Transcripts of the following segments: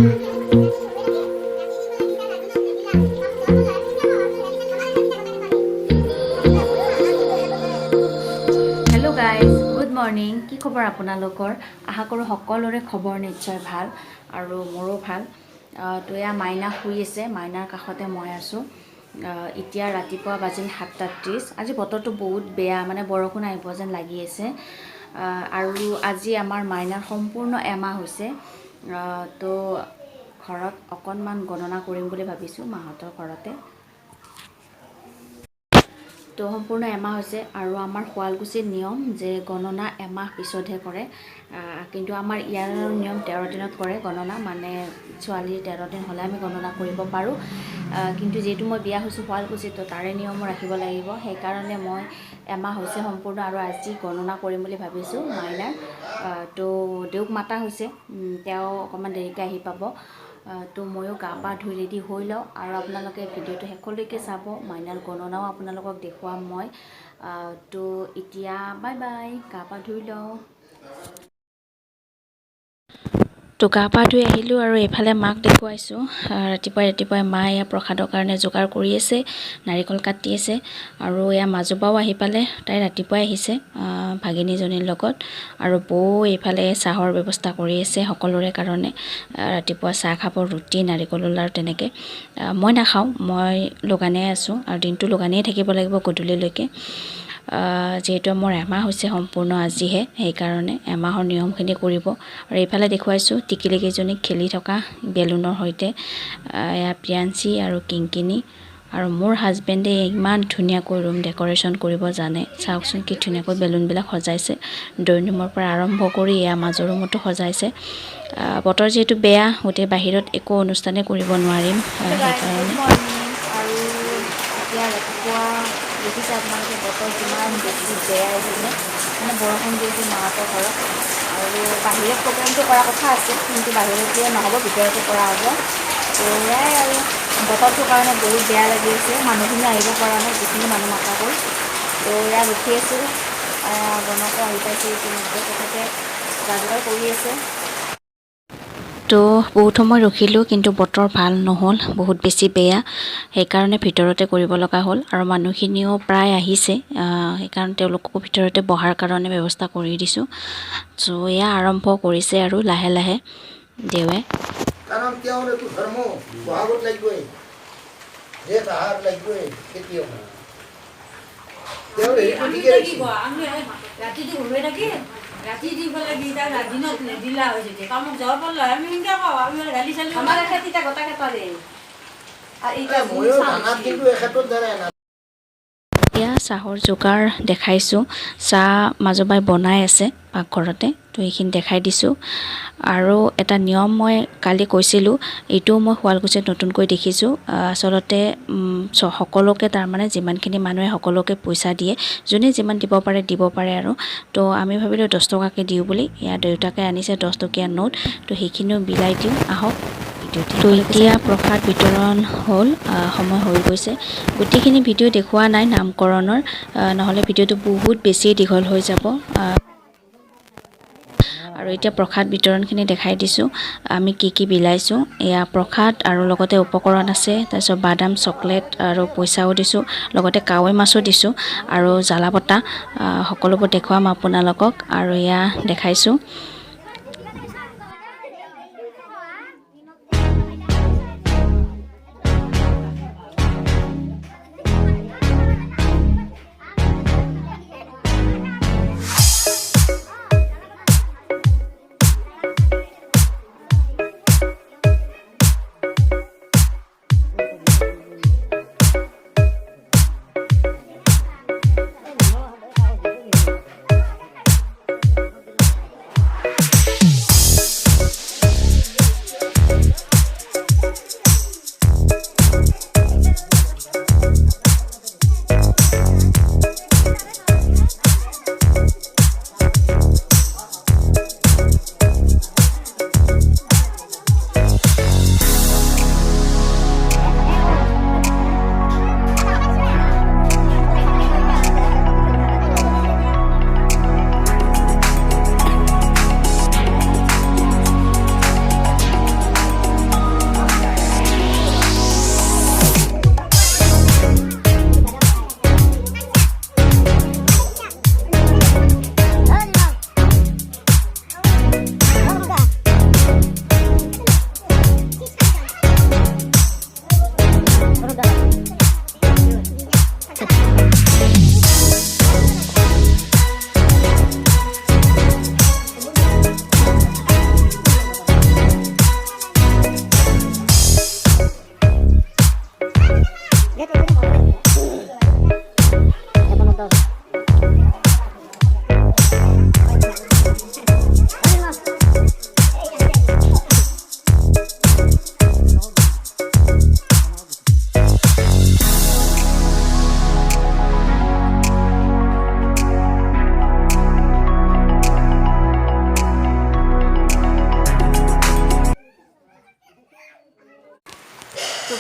Hello' guys, good morning. কি খবৰ আপোনালোকৰ? আশা কৰোঁ সকলোৰে খবৰ নিশ্চয় ভাল আৰু মোৰো ভাল। তো এয়া মাইনা শুই আছে, মাইনাৰ কাষতে মই আছোঁ। এতিয়া ৰাতিপুৱা বাজিল 7:30। আজি বতৰটো বহুত বেয়া, মানে বৰষুণ আহিব যেন লাগি আছে। আৰু আজি আমাৰ মাইনাৰ সম্পূৰ্ণ এমাহ হৈছে। তো ঘৰত অকণমান গণনা কৰিম বুলি ভাবিছোঁ, মাহঁতৰ ঘৰতে। তো সম্পূৰ্ণ এমাহ হৈছে আৰু আমাৰ শুৱালকুছিৰ নিয়ম যে গণনা এমাহ পিছতহে কৰে। কিন্তু আমাৰ ইয়াৰ নিয়ম 13 দিনত কৰে গণনা, মানে ছোৱালীৰ 13 দিন হ'লে আমি গণনা কৰিব পাৰোঁ। কিন্তু যিহেতু মই বিয়া হৈছোঁ শুৱালকুছিত, তো তাৰে নিয়মো ৰাখিব লাগিব। সেইকাৰণে মই এমাহ হৈছে সম্পূৰ্ণ আৰু আজি গণনা কৰিম বুলি ভাবিছোঁ মাইনাৰ। তো দেউক মাতা হৈছে, তেওঁ অকণমান দেৰিকৈ আহি পাব। তো ময়ো গা পা ধুই ৰেডি হৈ লওঁ আৰু আপোনালোকে ভিডিঅ'টো শেষলৈকে চাব। মাইনাৰ গণনাও আপোনালোকক দেখুৱাম মই। তো এতিয়া বাই বাই, গা পা ধুই লওঁ। তো গা পা ধুই আহিলোঁ আৰু এইফালে মাক দেখুৱাইছোঁ। ৰাতিপুৱাই মা এয়া প্ৰসাদৰ কাৰণে যোগাৰ কৰি আছে, নাৰিকল কাটি আছে। আৰু এয়া মাজুবাও আহি পালে, তাই ৰাতিপুৱাই আহিছে ভাগিনীজনীৰ লগত। আৰু বৌ এইফালে চাহৰ ব্যৱস্থা কৰি আছে সকলোৰে কাৰণে। ৰাতিপুৱা চাহ খাব, ৰুটি, নাৰিকলৰ লাৰু তেনেকৈ। মই নাখাওঁ, মই লঘোণেই আছোঁ আৰু দিনটো লঘোণেই থাকিব লাগিব গধূলিলৈকে। যিহেতু মোৰ এমাহ হৈছে সম্পূৰ্ণ আজিহে, সেইকাৰণে এমাহৰ নিয়মখিনি কৰিব। আৰু এইফালে দেখুৱাইছোঁ টিকিলিকেইজনীক খেলি থকা বেলুনৰ সৈতে। এয়া প্ৰিয়াঞ্চি আৰু কিংকিনি। আৰু মোৰ হাজবেণ্ডে ইমান ধুনীয়াকৈ ৰুম ডেক'ৰেশ্যন কৰিব জানে। চাওকচোন কি ধুনীয়াকৈ বেলুনবিলাক সজাইছে। ড্ৰয়িং ৰুমৰ পৰা আৰম্ভ কৰি এয়া মাজৰ ৰুমতো সজাইছে। বতৰ যিহেতু বেয়া, গোটেই বাহিৰত একো অনুষ্ঠানেই কৰিব নোৱাৰিম, সেইকাৰণে। আৰু এতিয়া ৰাতিপুৱা দেখিছে আপোনালোকে বতৰ কিমান বেছি বেয়া আহিছে, মানে বৰষুণ দি আছে মাহঁতৰ ঘৰত। আৰু বাহিৰত প্ৰগ্ৰামটো কৰা কথা আছে, কিন্তু বাহিৰতে নহ'ব, ভিতৰতে কৰা হ'ব। তো সেয়াই আৰু বতৰটোৰ কাৰণে বহুত বেয়া লাগি আছে। মানুহখিনি আহিব পৰা নাই, যিখিনি মানুহ মাতা গ'ল। তো এয়া ৰখি আছোঁ, বনকো আহি পাইছে ইতিমধ্যে, তেখেতে যা যোগাৰ কৰি আছে। তো বহুত সময় ৰখিলোঁ, কিন্তু বতৰ ভাল নহ'ল, বহুত বেছি বেয়া। সেইকাৰণে ভিতৰতে কৰিব লগা হ'ল। আৰু মানুহখিনিও প্ৰায় আহিছে, সেইকাৰণে তেওঁলোককো ভিতৰতে বহাৰ কাৰণে ব্যৱস্থা কৰি দিছোঁ। চ' এয়া আৰম্ভ কৰিছে আৰু লাহে লাহে দেৱে। কাৰণ তেওঁৰ এইটো ধৰ্ম, বহাগত লাগিবই, জেঠ আহাৰ লাগিবই খেতিয়ক। তেওঁৰ হেৰিটো ঠিকে ৰাখিছে। ৰাতিটো ঘূৰাই থাকি ৰাতি দিব লাগি দিনত নিদিলা হৈ যেতিয়া কামত যাব পাৰিলে আমি সেনেকৈ কওঁ, আমি গালি চালি আমাৰ খেতিটা গোটা খেতাৰে। ময়ো ধানাত কিন্তু এখেতৰ দ্বাৰাই না। এয়া চাহৰ যোগাৰ দেখাইছোঁ। চাহ মাজুবাই বনাই আছে পাকঘৰতে, তো এইখিনি দেখাই দিছোঁ। আৰু এটা নিয়ম মই কালি কৈছিলোঁ, এইটোও মই শুৱালকুছিত নতুনকৈ দেখিছোঁ। আচলতে সকলোকে, তাৰমানে যিমানখিনি মানুহে সকলোকে পইচা দিয়ে, যোনে যিমান দিব পাৰে আৰু। তো আমি ভাবিলোঁ 10 টকাকৈ দিওঁ বুলি। এয়া দেউতাকে আনিছে 10 টকীয়া নোট, তো সেইখিনিও বিলাই দিওঁ আহক। তো এতিয়া প্ৰসাদ বিতৰণ হ'ল, সময় হৈ গৈছে। গোটেইখিনি ভিডিঅ' দেখুওৱা নাই নামকৰণৰ, নহ'লে ভিডিঅ'টো বহুত বেছি দীঘল হৈ যাব। আৰু এতিয়া প্ৰসাদ বিতৰণখিনি দেখাই দিছোঁ, আমি কি বিলাইছোঁ। এয়া প্ৰসাদ আৰু লগতে উপকৰণ আছে, তাৰপিছত বাদাম, চকলেট আৰু পইচাও দিছোঁ, লগতে কাৱৈ মাছো দিছোঁ আৰু জ্বালা বটা। সকলোবোৰ দেখুৱাম আপোনালোকক। আৰু এয়া দেখাইছোঁ।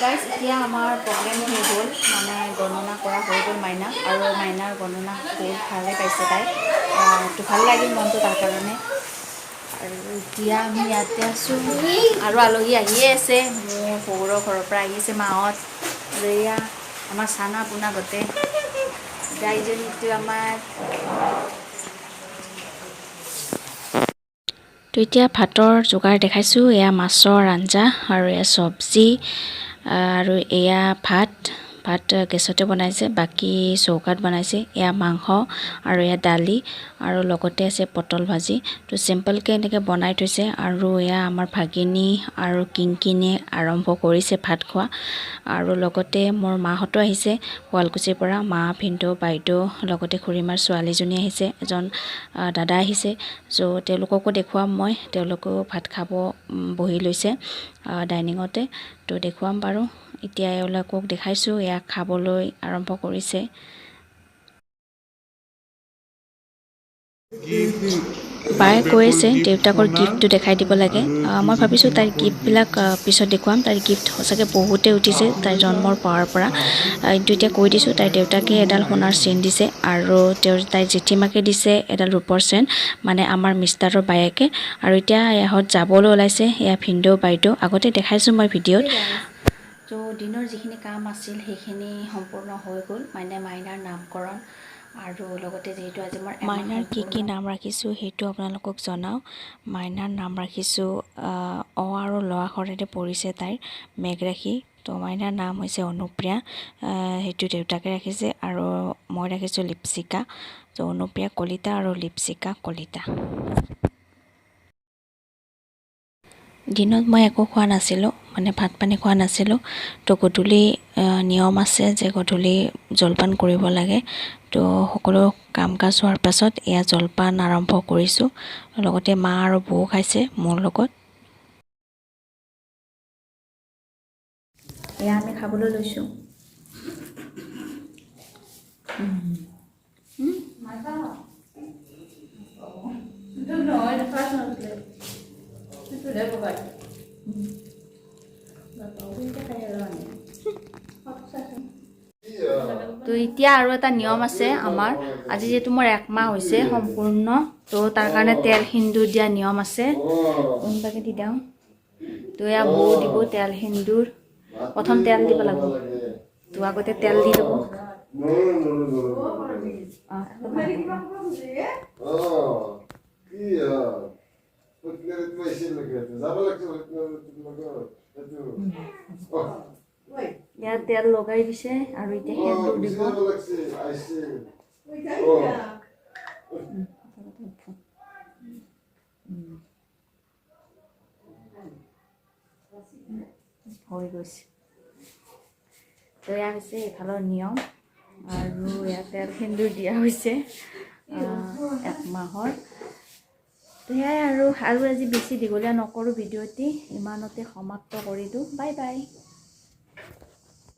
গাইজ এতিয়া আমাৰ প্ৰগ্ৰেম শেষ হ'ল মানে গণনা কৰা হৈ গ'ল মাইনাক আৰু মাইনাৰ গণনা বহুত ভালে পাইছে তাই তো ভাল লাগিল মনটো তাৰ কাৰণে আৰু এতিয়া আমি ইয়াতে আছোঁ আৰু আলহী আহিয়ে আছে মোৰ শহুৰৰ ঘৰৰ পৰা আহিছে মাহঁত আৰু এয়া আমাৰ চানা পোনা গোটেই দাইজনীটো আমাৰ তো এতিয়া ভাতৰ যোগাৰ দেখাইছোঁ এয়া মাছৰ আঞ্জা আৰু এয়া চব্জি আৰু এয়া ভাত গেছতে বনাইছে বাকী চৌকাত বনাইছে এয়া মাংস আৰু এয়া দালি আৰু লগতে আছে পটল ভাজি তো চিম্পলকৈ এনেকৈ বনাই থৈছে আৰু এয়া আমাৰ ভাগিনী আৰু কিংকিনীয়ে আৰম্ভ কৰিছে ভাত খোৱা আৰু লগতে মোৰ মাহঁতো আহিছে শুৱালকুছিৰ পৰা মা ভিনদেউ বাইদেউ লগতে খুৰীমাৰ ছোৱালীজনী আহিছে এজন দাদা আহিছে চ' তেওঁলোককো দেখুৱাম মই তেওঁলোকেও ভাত খাব বহি লৈছে ডাইনিঙতে তো দেখুৱাম বাৰু এতিয়া এওঁলোকক দেখাইছোঁ এয়া খাবলৈ আৰম্ভ কৰিছে বায়ে কৈ আছে দেউতাকৰ গিফ্টটো দেখাই দিব লাগে মই ভাবিছোঁ তাইৰ গিফ্টবিলাক পিছত দেখুৱাম তাইৰ গিফ্ট সঁচাকৈ বহুতেই উঠিছে তাইৰ জন্মৰ পাৱাৰ পৰা কিন্তু এতিয়া কৈ দিছোঁ তাইৰ দেউতাকে এডাল সোণাৰ চেইন দিছে আৰু তাইৰ জেঠীমাকে দিছে এডাল ৰূপৰ চেইন মানে আমাৰ মিষ্টাৰৰ বায়েকে আৰু এতিয়া ইহঁত যাবলৈ ওলাইছে এয়া ভিনদেউ বাইদেউ আগতে দেখাইছোঁ মই ভিডিঅ'ত তো দিনৰ যিখিনি কাম আছিল সেইখিনি সম্পূৰ্ণ হৈ গ'ল মানে মাইনাৰ নামকৰণ আৰু লগতে যিহেতু আজি মই মাইনাৰ কি নাম ৰাখিছোঁ সেইটো আপোনালোকক জনাওঁ মাইনাৰ নাম ৰাখিছোঁ অ আৰু ল আখৰেৰে পৰিছে তাইৰ মেঘৰাশী তো মাইনাৰ নাম হৈছে অনুপ্ৰিয়া সেইটো দেউতাকে ৰাখিছে আৰু মই ৰাখিছোঁ লিপচিকা তো অনুপ্ৰিয়া কলিতা আৰু লিপচিকা কলিতা দিনত মই একো খোৱা নাছিলোঁ মানে ভাত পানী খোৱা নাছিলোঁ তো গধূলি নিয়ম আছে যে গধূলি জলপান কৰিব লাগে তো সকলো কাম কাজ হোৱাৰ পাছত এয়া জলপান আৰম্ভ কৰিছোঁ লগতে মা আৰু বৌ খাইছে মোৰ লগত এয়া আমি খাবলৈ লৈছোঁ তো এতিয়া আৰু এটা নিয়ম আছে আমাৰ আজি যিহেতু মোৰ 1 মাহ হৈছে সম্পূৰ্ণ তো তাৰ কাৰণে তেল সিন্দুৰ দিয়া নিয়ম আছে কোনবাকে দি দিওঁ তো এয়া বৌ দিব তেল সিন্দুৰ প্ৰথম তেল দিব লাগিব তো আগতে তেল দি দিব ইয়াত তেল লগাই দিছে আৰু এতিয়া সেন্দুৰ দিব হৈ গৈছে তো এয়া হৈছে এইফালৰ নিয়ম আৰু ইয়াত তেল সেন্দুৰ দিয়া হৈছে 1 মাহৰ তো সেয়াই আৰু আজি বেছি দীঘলীয়া নকৰোঁ ভিডিঅ'টি ইমানতে সমাপ্ত কৰি দিওঁ বাই বাই